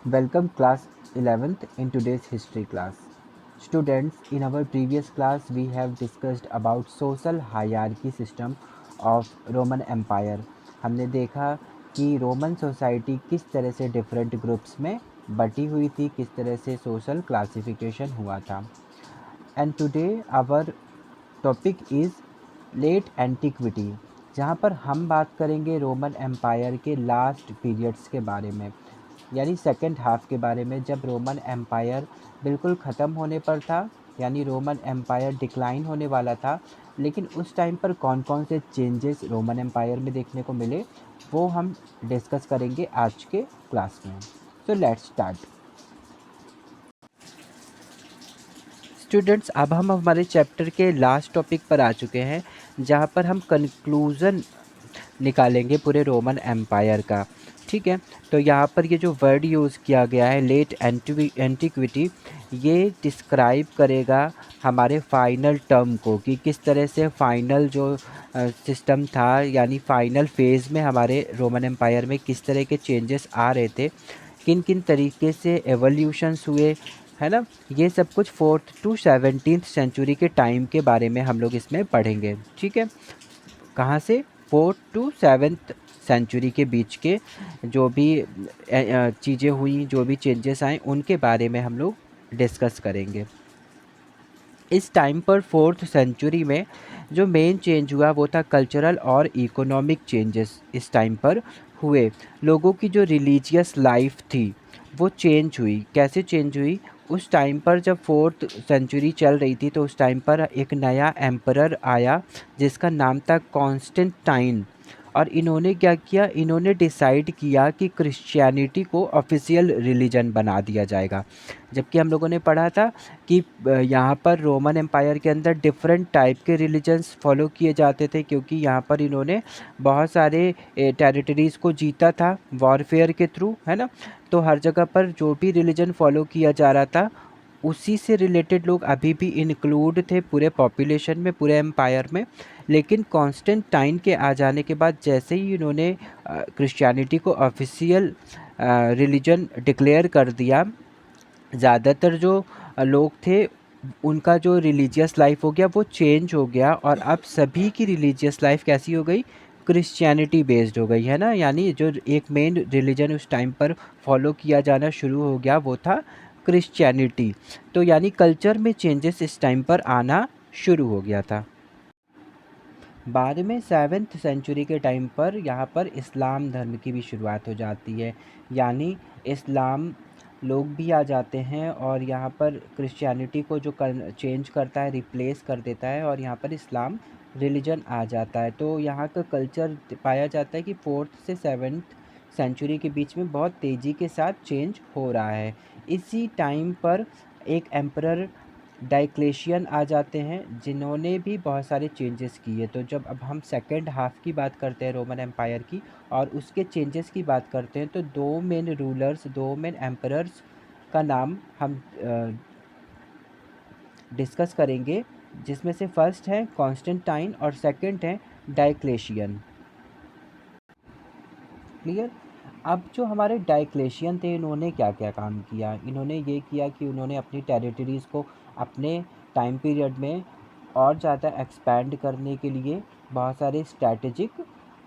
Welcome class 11th in today's history class. Students, in our previous class we have discussed about social hierarchy system of Roman Empire. हमने देखा कि Roman society किस तरह से different groups में बटी हुई थी, किस तरह से सोशल क्लासिफिकेशन हुआ था. And today our topic is late antiquity, जहाँ पर हम बात करेंगे रोमन एम्पायर के लास्ट पीरियड्स के बारे में, यानी सेकेंड हाफ के बारे में, जब रोमन एम्पायर बिल्कुल ख़त्म होने पर था, यानी रोमन एम्पायर डिक्लाइन होने वाला था. लेकिन उस टाइम पर कौन कौन से चेंजेस रोमन एम्पायर में देखने को मिले वो हम डिस्कस करेंगे आज के क्लास में. So let's start. स्टूडेंट्स, अब हम हमारे चैप्टर के लास्ट टॉपिक पर आ चुके हैं, जहाँ पर हम कंक्लूज़न निकालेंगे पूरे रोमन एम्पायर का. ठीक है, तो यहाँ पर ये जो वर्ड यूज़ किया गया है लेट एंटिक्विटी, ये डिस्क्राइब करेगा हमारे फाइनल टर्म को, कि किस तरह से फाइनल जो सिस्टम था, यानी फाइनल फेज़ में हमारे रोमन एम्पायर में किस तरह के चेंजेस आ रहे थे, किन किन तरीके से एवोल्यूशंस हुए, है ना. ये सब कुछ 4th to 17th सेंचुरी के टाइम के बारे में हम लोग इसमें पढ़ेंगे. ठीक है, कहाँ से 4th to 7th सेंचुरी के बीच के जो भी चीज़ें हुई, जो भी चेंजेस आए, उनके बारे में हम लोग डिस्कस करेंगे. इस टाइम पर 4th सेंचुरी में जो मेन चेंज हुआ वो था कल्चरल और इकोनॉमिक चेंजेस. इस टाइम पर हुए, लोगों की जो रिलीजियस लाइफ थी वो चेंज हुई. कैसे चेंज हुई? उस टाइम पर जब 4th सेंचुरी चल रही थी तो उस टाइम पर एक नया एम्परर आया जिसका नाम था कॉन्स्टेंटाइन. और इन्होंने क्या किया, इन्होंने डिसाइड किया कि क्रिश्चियनिटी को ऑफिशियल रिलीजन बना दिया जाएगा. जबकि हम लोगों ने पढ़ा था कि यहाँ पर रोमन एम्पायर के अंदर डिफरेंट टाइप के रिलीजन्स फॉलो किए जाते थे, क्योंकि यहाँ पर इन्होंने बहुत सारे टेरिटरीज़ को जीता था वॉरफेयर के थ्रू, है ना. तो हर जगह पर जो भी रिलीजन फॉलो किया जा रहा था उसी से रिलेटेड लोग अभी भी इंक्लूड थे पूरे पॉपुलेशन में, पूरे एम्पायर में. लेकिन कॉन्स्टेंटाइन के आ जाने के बाद जैसे ही इन्होंने क्रिश्चियनिटी को ऑफिशियल रिलीजन डिक्लेयर कर दिया, ज़्यादातर जो लोग थे उनका जो रिलीजियस लाइफ हो गया वो चेंज हो गया, और अब सभी की रिलीजियस लाइफ कैसी हो गई, क्रिश्चियनिटी बेस्ड हो गई, है ना. यानी जो एक मेन रिलीजन उस टाइम पर फॉलो किया जाना शुरू हो गया वो था क्रिश्चियनिटी. तो यानी कल्चर में चेंजेस इस टाइम पर आना शुरू हो गया था. बाद में 7th सेंचुरी के टाइम पर यहाँ पर इस्लाम धर्म की भी शुरुआत हो जाती है, यानी इस्लाम लोग भी आ जाते हैं और यहाँ पर क्रिश्चियनिटी को जो चेंज करता है, रिप्लेस कर देता है, और यहाँ पर इस्लाम रिलीजन आ जाता है. तो यहाँ का कल्चर पाया जाता है कि 4th से 7th सेंचुरी के बीच में बहुत तेज़ी के साथ चेंज हो रहा है. इसी टाइम पर एक एम्परर डायक्लेशियन आ जाते हैं जिन्होंने भी बहुत सारे चेंजेस किए. तो जब अब हम सेकेंड हाफ की बात करते हैं रोमन एम्पायर की और उसके चेंजेस की बात करते हैं, तो दो मेन रूलर्स, दो मेन एम्परर्स का नाम हम डिस्कस करेंगे, जिसमें से फर्स्ट है कॉन्स्टेंटाइन और सेकंड है डायक्लेशियन. क्लियर. अब जो हमारे डायक्लेशियन थे, इन्होंने क्या क्या काम किया? इन्होंने ये किया कि उन्होंने अपनी टेरिटरीज़ को अपने टाइम पीरियड में और ज़्यादा एक्सपैंड करने के लिए बहुत सारे स्ट्रैटेजिक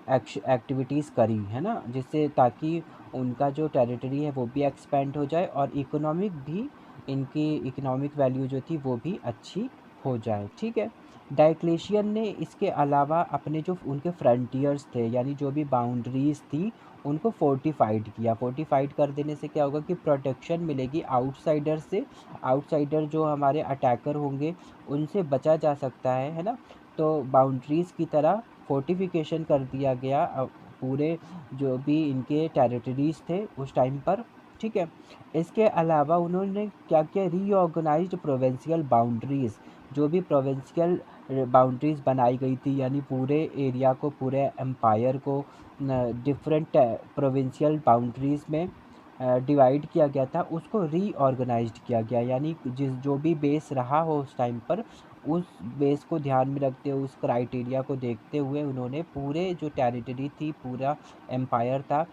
एक्टिविटीज़ करी, है ना, जिससे ताकि उनका जो टेरिटरी है वो भी एक्सपैंड हो जाए और इकोनॉमिक भी, इनकी इकोनॉमिक वैल्यू जो थी वो भी अच्छी हो जाए. ठीक है. डायक्लेशियन ने इसके अलावा अपने जो उनके फ्रंटियर्स थे, यानी जो भी बाउंड्रीज़ थी, उनको फोर्टिफाइड किया. फोर्टिफाइड कर देने से क्या होगा कि प्रोटेक्शन मिलेगी आउटसाइडर से. आउटसाइडर जो हमारे अटैकर होंगे उनसे बचा जा सकता है ना. तो बाउंड्रीज़ की तरह फोर्टिफिकेशन कर दिया गया पूरे जो भी इनके टेरिटरीज़ थे उस टाइम पर. ठीक है. इसके अलावा उन्होंने क्या किया, रीऑर्गेनाइज्ड प्रोविंशियल बाउंड्रीज़, जो भी प्रोविंशियल बाउंड्रीज़ बनाई गई थी, यानी पूरे एरिया को, पूरे एम्पायर को डिफरेंट प्रोविंशियल बाउंड्रीज़ में डिवाइड किया गया था, उसको रीऑर्गेनाइज्ड किया गया. यानी जो भी बेस रहा हो उस टाइम पर, उस बेस को ध्यान में रखते हुए, उस क्राइटेरिया को देखते हुए उन्होंने पूरे जो टेरिटरी थी, पूरा एम्पायर था,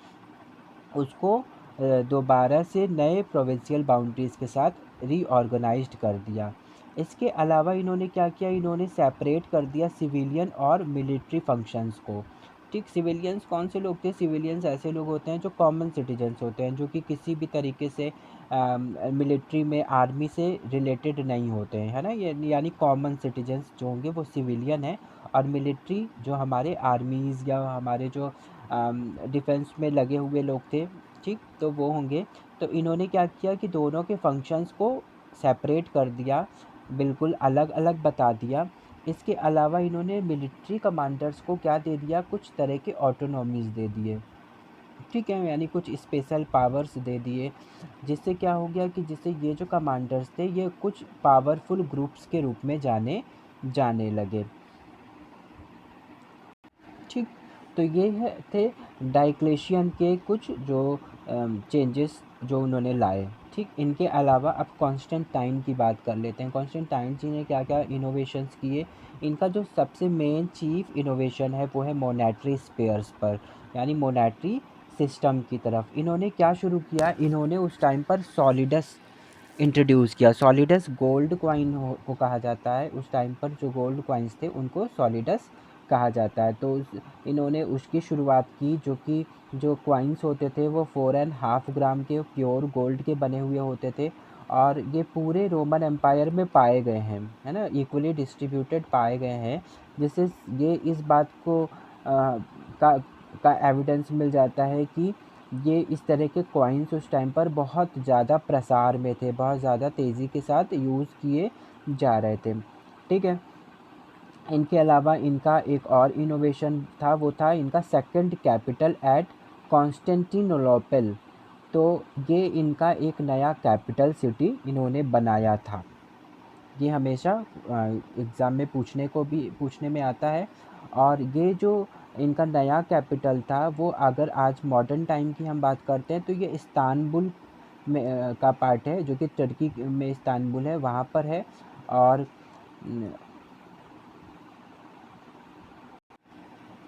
उसको दोबारा से नए प्रोविंशियल बाउंड्रीज़ के साथ रीऑर्गेनाइज्ड कर दिया। इसके अलावा इन्होंने क्या किया, इन्होंने सेपरेट कर दिया सिविलियन और मिलिट्री फंक्शंस को। ठीक, सिविलियंस कौन से लोग थे? सिविलियंस ऐसे लोग होते हैं जो कॉमन सिटीजन्स होते हैं, जो कि किसी भी तरीके से मिलिट्री में आर्मी से रिलेटेड नहीं होते हैं, है ना। ये यानी कॉमन सिटीजन्स जो होंगे वो सिविलियन है, और मिलिट्री जो हमारे आर्मीज़ या हमारे जो डिफेंस में लगे हुए लोग थे, ठीक, तो वो होंगे। तो इन्होंने क्या किया कि दोनों के फंक्शंस को सेपरेट कर दिया, बिल्कुल अलग अलग बता दिया। इसके अलावा इन्होंने मिलिट्री कमांडर्स को क्या दे दिया, कुछ तरह के ऑटोनॉमीज़ दे दिए, ठीक है, यानी कुछ स्पेशल पावर्स दे दिए। जिससे क्या हो गया कि जिससे ये जो कमांडर्स थे ये कुछ पावरफुल ग्रुप्स के रूप में जाने लगे। ठीक, तो ये थे डायक्लेशियन के कुछ जो चेंजेस जो उन्होंने लाए। ठीक, इनके अलावा अब कॉन्स्टेंटाइन की बात कर लेते हैं। कॉन्स्टेंटाइन जी ने क्या क्या इनोवेशंस किए। इनका जो सबसे मेन चीफ इनोवेशन है वो है मोनेटरी स्पेयर्स पर, यानी मोनेटरी सिस्टम की तरफ इन्होंने क्या शुरू किया। इन्होंने उस टाइम पर सॉलिडस इंट्रोड्यूस किया। सॉलिडस गोल्ड कॉइन को कहा जाता है। उस टाइम पर जो गोल्ड कॉइन्स थे उनको सॉलिडस कहा जाता है। तो इन्होंने उसकी शुरुआत की, जो कि जो कॉइन्स होते थे वो 4.5 ग्राम के प्योर गोल्ड के बने हुए होते थे, और ये पूरे रोमन एम्पायर में पाए गए हैं, है ना, इक्वली डिस्ट्रीब्यूटेड पाए गए हैं। जिससे ये इस बात को का का एविडेंस मिल जाता है कि ये इस तरह के कॉइन्स उस टाइम पर बहुत ज़्यादा प्रसार में थे, बहुत ज़्यादा तेज़ी के साथ यूज़ किए जा रहे थे। ठीक है, इनके अलावा इनका एक और इनोवेशन था, वो था इनका सेकंड कैपिटल एट कॉन्स्टेंटिनोपल। तो ये इनका एक नया कैपिटल सिटी इन्होंने बनाया था। ये हमेशा एग्ज़ाम में पूछने में आता है। और ये जो इनका नया कैपिटल था वो अगर आज मॉडर्न टाइम की हम बात करते हैं तो ये इस्तांबुल में का पार्ट है, जो कि तुर्की में इस्तांबुल है, वहाँ पर है। और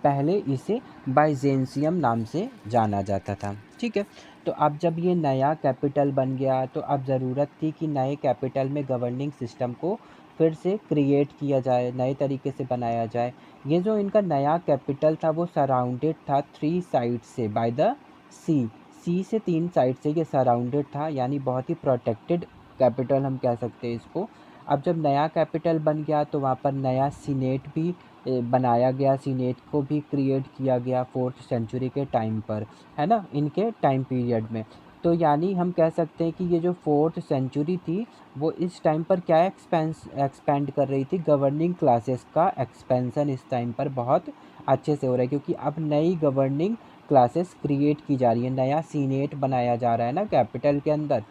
पहले इसे बाइजेंशियम नाम से जाना जाता था। ठीक है, तो अब जब ये नया कैपिटल बन गया तो अब ज़रूरत थी कि नए कैपिटल में गवर्निंग सिस्टम को फिर से क्रिएट किया जाए, नए तरीके से बनाया जाए। ये जो इनका नया कैपिटल था वो सराउंडेड था 3 साइड से बाय द सी। सी से 3 साइड से ये सराउंडेड था, यानी बहुत ही प्रोटेक्टेड कैपिटल हम कह सकते हैं इसको। अब जब नया कैपिटल बन गया तो वहाँ पर नया सीनेट भी बनाया गया, सीनेट को भी क्रिएट किया गया 4th सेंचुरी के टाइम पर, है ना, इनके टाइम पीरियड में। तो यानी हम कह सकते हैं कि ये जो 4th सेंचुरी थी वो इस टाइम पर क्या एक्सपेंड कर रही थी, गवर्निंग क्लासेस का एक्सपेंसन इस टाइम पर बहुत अच्छे से हो रहा है, क्योंकि अब नई गवर्निंग क्लासेस क्रिएट की जा रही है, नया सीनेट बनाया जा रहा है ना कैपिटल के अंदर।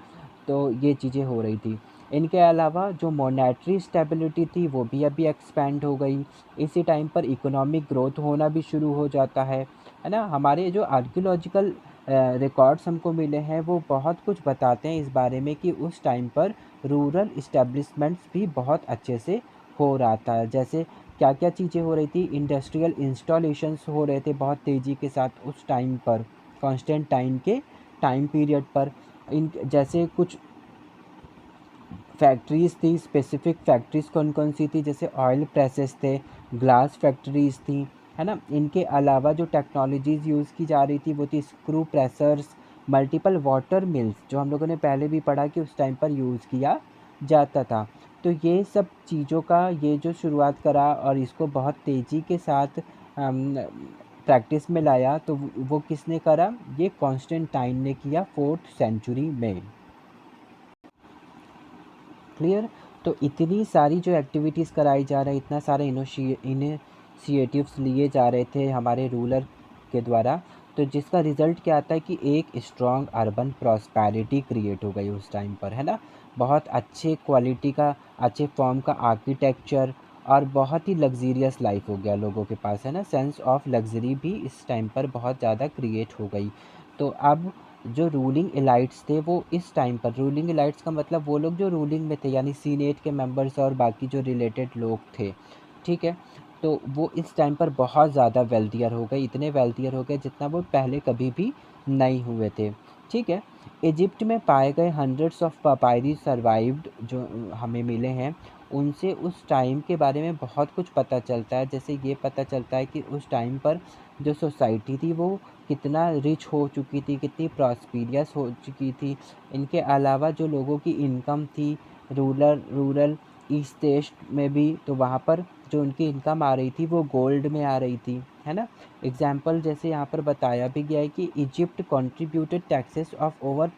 तो ये चीज़ें हो रही थी। इनके अलावा जो मॉनेटरी स्टेबिलिटी थी वो भी अभी एक्सपेंड हो गई। इसी टाइम पर इकोनॉमिक ग्रोथ होना भी शुरू हो जाता है ना। हमारे जो आर्कियोलॉजिकल रिकॉर्ड्स हमको मिले हैं वो बहुत कुछ बताते हैं इस बारे में कि उस टाइम पर रूरल इस्टेब्लिशमेंट्स भी बहुत अच्छे से हो रहा था। जैसे क्या क्या चीज़ें हो रही थी, इंडस्ट्रियल इंस्टॉलेशंस हो रहे थे बहुत तेज़ी के साथ उस टाइम पर, कॉन्स्टेंटाइन के टाइम पीरियड पर। इन जैसे कुछ फैक्ट्रीज़ थी, स्पेसिफिक फैक्ट्रीज़ कौन कौन सी थी, जैसे ऑयल प्रेसेस थे, ग्लास फैक्ट्रीज़ थी, है ना। इनके अलावा जो टेक्नोलॉजीज़ यूज़ की जा रही थी वो थी screw pressures, multiple water mills, जो हम लोगों ने पहले भी पढ़ा कि उस टाइम पर यूज़ किया जाता था। तो ये सब चीज़ों का ये जो शुरुआत करा और इसको बहुत तेज़ी के साथ प्रैक्टिस में लाया, तो वो किसने करा, ये कॉन्स्टेंटाइन ने किया 4th सेंचुरी में। क्लियर। तो इतनी सारी जो एक्टिविटीज़ कराई जा रही, इतना सारे इनिशिएटिव्स लिए जा रहे थे हमारे रूलर के द्वारा, तो जिसका रिज़ल्ट क्या आता है कि एक स्ट्रॉन्ग अर्बन प्रॉस्पेरिटी क्रिएट हो गई उस टाइम पर, है ना। बहुत अच्छे क्वालिटी का, अच्छे फॉर्म का आर्किटेक्चर, और बहुत ही लग्जीरियस लाइफ हो गया लोगों के पास, है ना। सेंस ऑफ लग्जरी भी इस टाइम पर बहुत ज़्यादा क्रिएट हो गई। तो अब जो रूलिंग एलाइट्स थे वो इस टाइम पर, रूलिंग एलाइट्स का मतलब वो लोग जो रूलिंग में थे, यानी सीनेट के मेंबर्स और बाकी जो रिलेटेड लोग थे, ठीक है, तो वो इस टाइम पर बहुत ज़्यादा वेल्थियर हो गए, इतने वेल्थियर हो गए जितना वो पहले कभी भी नहीं हुए थे। ठीक है। इजिप्ट में पाए गए हंड्रेड्स ऑफ पापायरी सर्वाइव्ड जो हमें मिले हैं, उनसे उस टाइम के बारे में बहुत कुछ पता चलता है। जैसे ये पता चलता है कि उस टाइम पर जो सोसाइटी थी वो कितना रिच हो चुकी थी, कितनी प्रॉस्पेरियस हो चुकी थी। इनके अलावा जो लोगों की इनकम थी रूरल रूरल ईस्ट ईस्ट में भी, तो वहाँ पर जो उनकी इनकम आ रही थी वो गोल्ड में आ रही थी, है ना। एग्जाम्पल जैसे यहाँ पर बताया भी गया है कि Egypt contributed taxes of over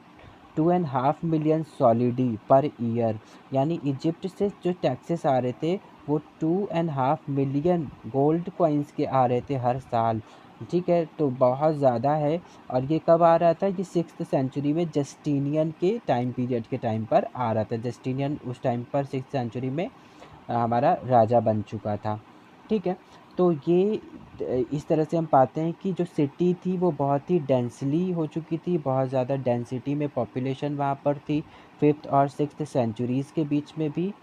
2.5 million solidi per year, यानी इजिप्ट से जो टैक्सेस आ रहे थे वो 2.5 मिलियन गोल्ड कॉइन्स के आ रहे थे हर साल। ठीक है, तो बहुत ज़्यादा है। और ये कब आ रहा था? ये 6th सेंचुरी में जस्टिनियन के टाइम पीरियड के टाइम पर आ रहा था। जस्टिनियन उस टाइम पर 6th सेंचुरी में हमारा राजा बन चुका था। ठीक है, तो ये इस तरह से हम पाते हैं कि जो सिटी थी वो बहुत ही डेंसली हो चुकी थी, बहुत ज़्यादा डेंसिटी में पॉपुलेशन वहाँ पर थी 5th और 6th सेंचुरीज़ के बीच में भी,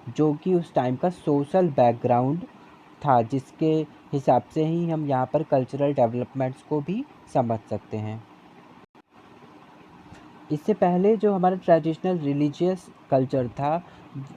जो कि उस टाइम का सोशल बैकग्राउंड था, जिसके हिसाब से ही हम यहाँ पर कल्चरल डेवलपमेंट्स को भी समझ सकते हैं। इससे पहले जो हमारा ट्रेडिशनल रिलीजियस कल्चर था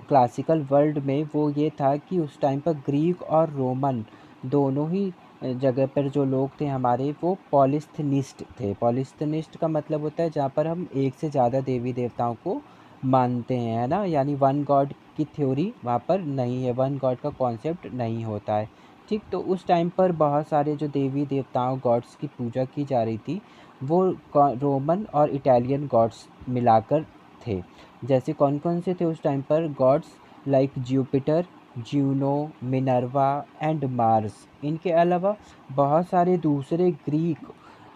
क्लासिकल वर्ल्ड में, वो ये था कि उस टाइम पर ग्रीक और रोमन दोनों ही जगह पर जो लोग थे हमारे, वो पॉलीथनिस्ट थे। पॉलीथनिस्ट का मतलब होता है जहाँ पर हम एक से ज़्यादा देवी देवताओं को मानते हैं, है ना। यानी वन गॉड की थ्योरी वहाँ पर नहीं है, वन गॉड का कॉन्सेप्ट नहीं होता है। ठीक, तो उस टाइम पर बहुत सारे जो देवी देवताओं गॉड्स की पूजा की जा रही थी वो रोमन और इटालियन गॉड्स मिलाकर थे। जैसे कौन कौन से थे उस टाइम पर gods? Like Jupiter, Juno, Minerva and Mars. इनके अलावा बहुत सारे दूसरे ग्रीक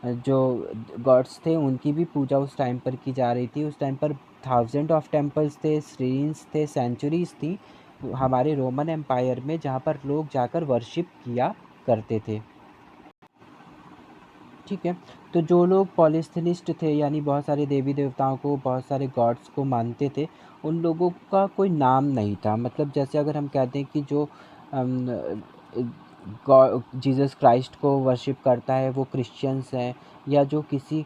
जो गॉड्स थे उनकी भी पूजा उस टाइम पर की जा रही थी। उस टाइम पर थाउजेंड ऑफ टेम्पल्स थे, श्रीन्स थे, सेंचुरीज थी हमारे रोमन एम्पायर में, जहाँ पर लोग जाकर वर्शिप किया करते थे। ठीक है, तो जो लोग पॉलीथेनिस्ट थे यानी बहुत सारे देवी देवताओं को, बहुत सारे गॉड्स को मानते थे, उन लोगों का कोई नाम नहीं था। मतलब जैसे अगर हम कहते हैं कि जो जीसस क्राइस्ट को वर्शिप करता है वो क्रिश्चियंस हैं, या जो किसी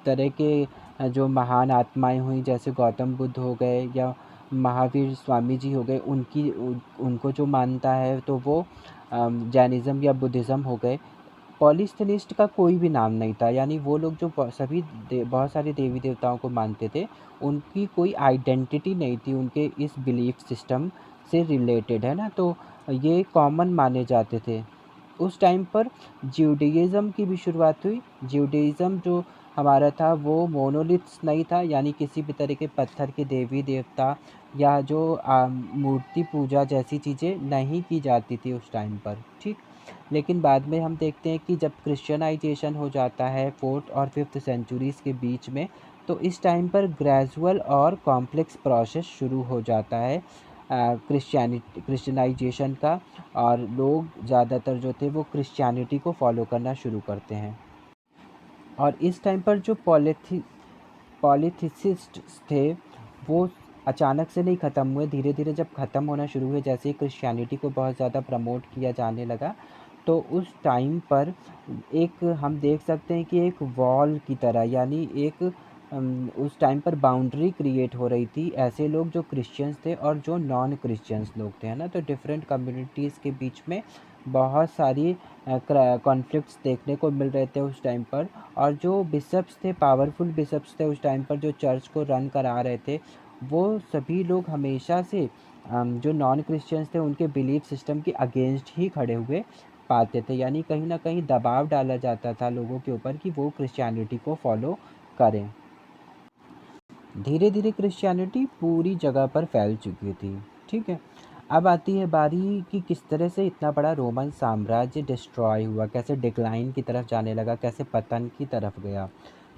तरह के जो महान आत्माएं हुई जैसे गौतम बुद्ध हो गए या महावीर स्वामी जी हो गए, उनको जो मानता है तो वो जैनिज़्म या बुद्धिज़्म हो गए। पॉलीथेनिस्ट का कोई भी नाम नहीं था, यानी वो लोग जो सभी बहुत सारे देवी देवताओं को मानते थे, उनकी कोई आइडेंटिटी नहीं थी उनके इस बिलीफ सिस्टम से रिलेटेड, है ना। तो ये कॉमन माने जाते थे। उस टाइम पर ज्यूडिज़्म की भी शुरुआत हुई। ज्यूडिज़्म जो हमारा था वो मोनोलिथ्स नहीं था, यानी किसी भी तरह के पत्थर के देवी देवता या जो मूर्ति पूजा जैसी चीज़ें नहीं की जाती थी उस टाइम पर। ठीक, लेकिन बाद में हम देखते हैं कि जब क्रिश्चियनाइजेशन हो जाता है 4th और 5th सेंचुरीज़ के बीच में, तो इस टाइम पर ग्रेजुअल और कॉम्प्लेक्स प्रोसेस शुरू हो जाता है क्रिश्चियनाइजेशन का, और लोग ज़्यादातर जो थे वो क्रिश्चियनिटी को फॉलो करना शुरू करते हैं। और इस टाइम पर जो पॉलीथिसिस्ट थे वो अचानक से नहीं ख़त्म हुए, धीरे धीरे जब ख़त्म होना शुरू हुए, जैसे ही क्रिश्चियनिटी को बहुत ज़्यादा प्रमोट किया जाने लगा, तो उस टाइम पर एक हम देख सकते हैं कि एक वॉल की तरह, यानी एक उस टाइम पर बाउंड्री क्रिएट हो रही थी ऐसे लोग जो क्रिश्चियंस थे और जो नॉन क्रिश्चियंस लोग थे, है ना। तो डिफरेंट कम्युनिटीज़ के बीच में बहुत सारी कॉन्फ्लिक्ट्स देखने को मिल रहे थे उस टाइम पर। और जो बिशप्स थे, पावरफुल बिशप्स थे उस टाइम पर, जो चर्च को रन करा रहे थे, वो सभी लोग हमेशा से जो नॉन क्रिश्चियंस थे उनके बिलीफ सिस्टम के अगेंस्ट ही खड़े हुए पाते थे, यानी कहीं ना कहीं दबाव डाला जाता था लोगों के ऊपर कि वो क्रिश्चियनिटी को फॉलो करें। धीरे धीरे क्रिश्चियनिटी पूरी जगह पर फैल चुकी थी। ठीक है, अब आती है बारी कि किस तरह से इतना बड़ा रोमन साम्राज्य डिस्ट्रॉय हुआ, कैसे डिक्लाइन की तरफ जाने लगा, कैसे पतन की तरफ गया।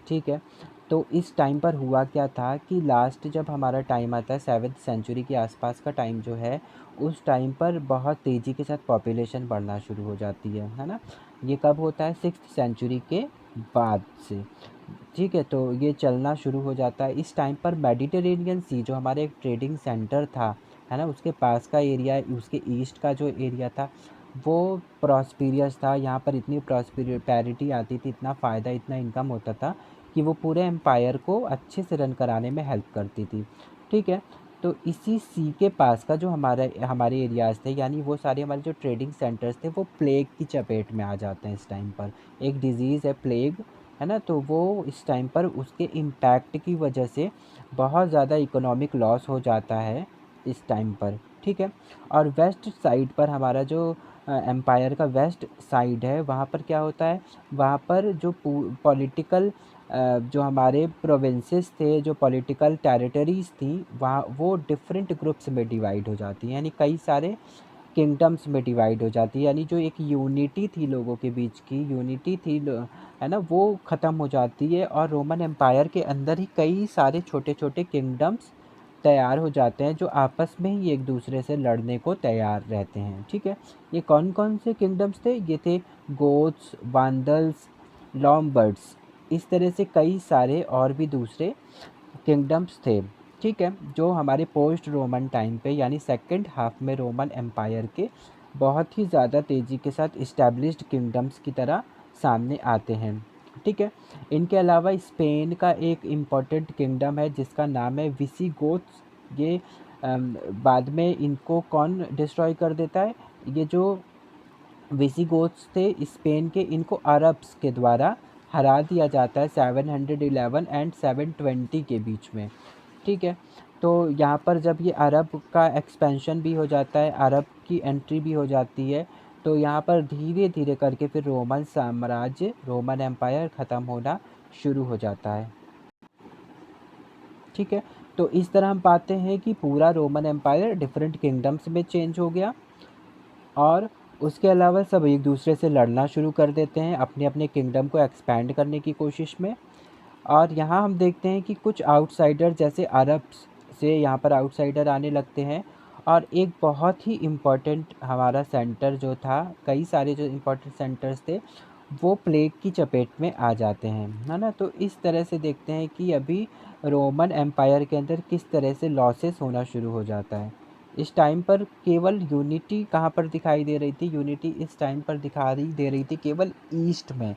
ठीक है, तो इस टाइम पर हुआ क्या था कि लास्ट जब हमारा टाइम आता है 7th सेंचुरी के आसपास का टाइम जो है, उस टाइम पर बहुत तेज़ी के साथ पॉपुलेशन बढ़ना शुरू हो जाती है ना। ये कब होता है? 6th सेंचुरी के बाद से। ठीक है, तो ये चलना शुरू हो जाता है। इस टाइम पर मेडिटेरेनियन सी जो हमारे एक ट्रेडिंग सेंटर था, है ना, उसके पास का एरिया, उसके ईस्ट का जो एरिया था, वो प्रॉस्पेरियस था, यहाँ पर इतनी प्रॉस्पेरिटी आती थी, इतना फ़ायदा, इतना इनकम होता था कि वो पूरे एम्पायर को अच्छे से रन कराने में हेल्प करती थी। ठीक है, तो इसी सी के पास का जो हमारे एरियाज़ थे, यानी वो सारे हमारे जो ट्रेडिंग सेंटर्स थे, वो प्लेग की चपेट में आ जाते हैं इस टाइम पर। एक डिज़ीज़ है प्लेग, है ना, तो वो इस टाइम पर उसके इम्पैक्ट की वजह से बहुत ज़्यादा इकोनॉमिक लॉस हो जाता है इस टाइम पर। ठीक है, और वेस्ट साइड पर हमारा जो एम्पायर का वेस्ट साइड है, वहाँ पर क्या होता है, वहाँ पर जो पॉलिटिकल जो हमारे प्रोविंसेस थे, जो पॉलिटिकल टेरिटरीज़ थी, वहाँ वो डिफरेंट ग्रुप्स में डिवाइड हो जाती हैं, यानी कई सारे किंगडम्स में डिवाइड हो जाती है। यानी जो एक यूनिटी थी, लोगों के बीच की यूनिटी थी, है ना, वो ख़त्म हो जाती है, और रोमन एम्पायर के अंदर ही कई सारे छोटे छोटे किंगडम्स तैयार हो जाते हैं, जो आपस में ही एक दूसरे से लड़ने को तैयार रहते हैं। ठीक है, ये कौन कौन से किंगडम्स थे? ये थे गोथ्स, वांडल्स, लॉम्बर्ड्स, इस तरह से कई सारे और भी दूसरे किंगडम्स थे। ठीक है, जो हमारे पोस्ट रोमन टाइम पे, यानी सेकंड हाफ में रोमन एम्पायर के बहुत ही ज़्यादा तेज़ी के साथ इस्टेब्लिश्ड किंगडम्स की तरह सामने आते हैं। ठीक है, इनके अलावा स्पेन का एक इम्पॉर्टेंट किंगडम है जिसका नाम है विसिगोथ्स। ये बाद में इनको कौन डिस्ट्रॉय कर देता है? ये जो विसिगोथ्स थे स्पेन के, इनको अरब्स के द्वारा हरा दिया जाता है 711 एंड 720 के बीच में। ठीक है, तो यहाँ पर जब ये अरब का एक्सपेंशन भी हो जाता है, अरब की एंट्री भी हो जाती है, तो यहाँ पर धीरे धीरे करके फिर रोमन साम्राज्य, रोमन एम्पायर ख़त्म होना शुरू हो जाता है। ठीक है, तो इस तरह हम पाते हैं कि पूरा रोमन एम्पायर डिफरेंट किंगडम्स में चेंज हो गया, और उसके अलावा सब एक दूसरे से लड़ना शुरू कर देते हैं अपने अपने किंगडम को एक्सपैंड करने की कोशिश में। और यहाँ हम देखते हैं कि कुछ आउटसाइडर जैसे अरब से यहाँ पर आउटसाइडर आने लगते हैं, और एक बहुत ही इम्पोर्टेंट हमारा सेंटर जो था, कई सारे जो इम्पोर्टेंट सेंटर्स थे, वो प्लेग की चपेट में आ जाते हैं, है ना। तो इस तरह से देखते हैं कि अभी रोमन एम्पायर के अंदर किस तरह से लॉसेस होना शुरू हो जाता है। इस टाइम पर केवल यूनिटी कहाँ पर दिखाई दे रही थी? यूनिटी इस टाइम पर दिखाई दे रही थी केवल ईस्ट में,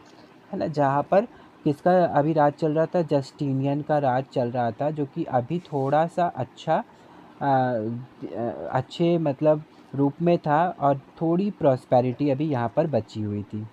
है ना, जहाँ पर किसका अभी राज चल रहा था? जस्टिनियन का राज चल रहा था, जो कि अभी थोड़ा सा अच्छा अच्छे मतलब रूप में था, और थोड़ी प्रॉस्पेरिटी अभी यहाँ पर बची हुई थी।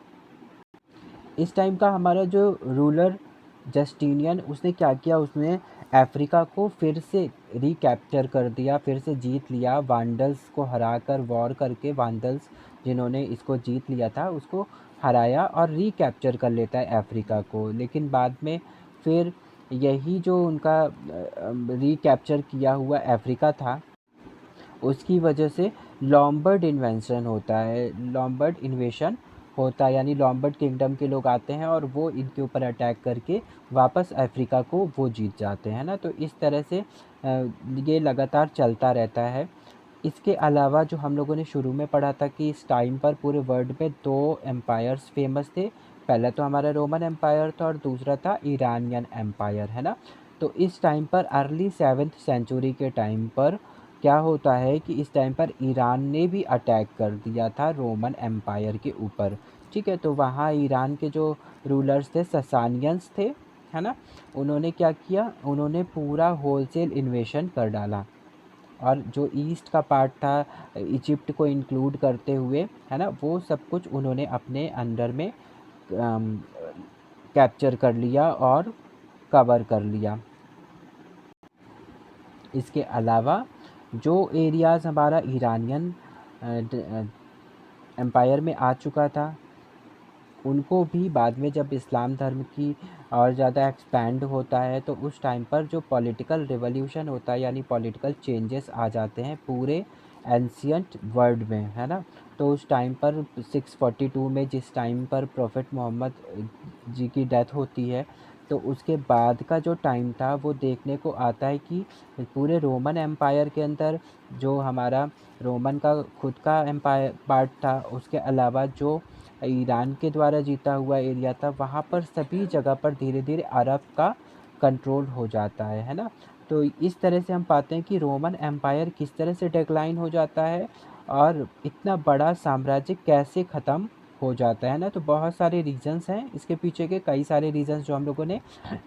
इस टाइम का हमारा जो रूलर जस्टिनियन, उसने क्या किया, उसने अफ्रीका को फिर से रिकैप्चर कर दिया, फिर से जीत लिया, वांडल्स को हराकर, वॉर करके वांडल्स जिन्होंने इसको जीत लिया था उसको हराया और रिकैप्चर कर लेता है अफ्रीका को। लेकिन बाद में फिर यही जो उनका रिकैप्चर किया हुआ अफ्रीका था, उसकी वजह से लॉम्बर्ड इन्वेंशन होता है, लॉम्बर्ड इन्वेशन होता है, यानी लॉम्बर्ड किंगडम के लोग आते हैं और वो इनके ऊपर अटैक करके वापस अफ्रीका को वो जीत जाते हैं ना। तो इस तरह से ये लगातार चलता रहता है। इसके अलावा जो हम लोगों ने शुरू में पढ़ा था कि इस टाइम पर पूरे वर्ल्ड में दो एम्पायर्स फेमस थे, पहला तो हमारा रोमन एम्पायर था और दूसरा था ईरानियन एम्पायर, है ना। तो इस टाइम पर अर्ली 7th सेंचुरी के टाइम पर क्या होता है कि इस टाइम पर ईरान ने भी अटैक कर दिया था रोमन एम्पायर के ऊपर। ठीक है, तो वहाँ ईरान के जो रूलर्स थे, ससानियंस थे, है ना, उन्होंने क्या किया, उन्होंने पूरा होलसेल इन्वेशन कर डाला, और जो ईस्ट का पार्ट था इजिप्ट को इंक्लूड करते हुए, है ना, वो सब कुछ उन्होंने अपने अंडर में कैप्चर कर लिया और कवर कर लिया। इसके अलावा जो एरियाज़ हमारा ईरानियन एम्पायर में आ चुका था, उनको भी बाद में जब इस्लाम धर्म की और ज़्यादा एक्सपैंड होता है, तो उस टाइम पर जो पॉलिटिकल रिवॉल्यूशन होता है, यानी पॉलिटिकल चेंजेस आ जाते हैं पूरे एंशियंट वर्ल्ड में, है ना। तो उस टाइम पर 642 में जिस टाइम पर प्रॉफिट मोहम्मद जी की डेथ होती है, तो उसके बाद का जो टाइम था वो देखने को आता है कि पूरे रोमन एम्पायर के अंदर जो हमारा रोमन का खुद का एम्पायर पार्ट था, उसके अलावा जो ईरान के द्वारा जीता हुआ एरिया था, वहाँ पर सभी जगह पर धीरे धीरे अरब का कंट्रोल हो जाता है ना। तो इस तरह से हम पाते हैं कि रोमन एम्पायर किस तरह से डिक्लाइन हो जाता है, और इतना बड़ा साम्राज्य कैसे ख़त्म हो जाता है ना। तो बहुत सारे रीजंस हैं इसके पीछे के, कई सारे रीजंस जो हम लोगों ने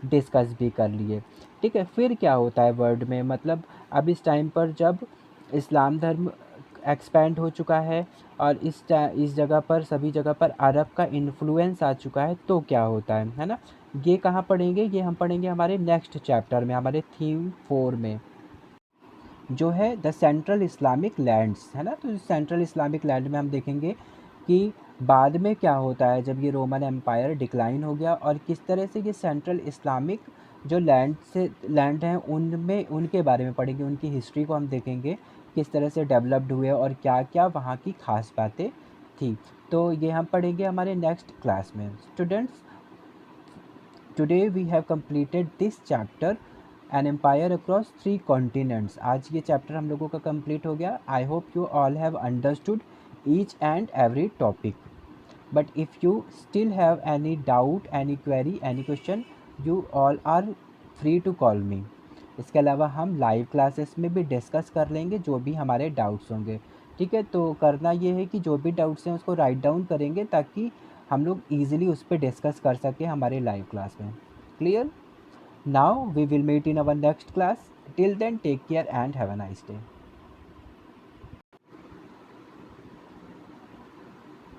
डिस्कस भी कर लिए। ठीक है, फिर क्या होता है वर्ल्ड में, मतलब अब इस टाइम पर जब इस्लाम धर्म एक्सपेंड हो चुका है और इस जगह पर, सभी जगह पर अरब का इन्फ्लुएंस आ चुका है, तो क्या होता है ना। ये कहाँ पढ़ेंगे, ये हम पढ़ेंगे हमारे नेक्स्ट चैप्टर में, हमारे थीम 4 में, जो है द सेंट्रल इस्लामिक लैंड्स, है ना। तो सेंट्रल इस्लामिक लैंड में हम देखेंगे कि बाद में क्या होता है जब ये रोमन एम्पायर डिक्लाइन हो गया, और किस तरह से ये सेंट्रल इस्लामिक जो लैंड हैं उनमें, उनके बारे में पढ़ेंगे, उनकी हिस्ट्री को हम देखेंगे, किस तरह से डेवलप्ड हुए और क्या क्या वहाँ की खास बातें थी। तो ये हम पढ़ेंगे हमारे नेक्स्ट क्लास में। Students, today we have completed this chapter an empire across 3 continents. आज ये चैप्टर हम लोगों का कंप्लीट हो गया। I hope you all have understood each and every topic, but if you still have any doubt, any query, any question, you all are free to call me. इसके अलावा हम लाइव क्लासेस में भी discuss कर लेंगे जो भी हमारे डाउट्स होंगे। ठीक है, तो करना ये है कि जो भी डाउट्स हैं उसको राइट डाउन करेंगे ताकि हम लोग ईजिली उस पर डिस्कस कर सकें हमारे लाइव क्लास में। Clear? Now we will meet in our next class. Till then take care and have a nice day.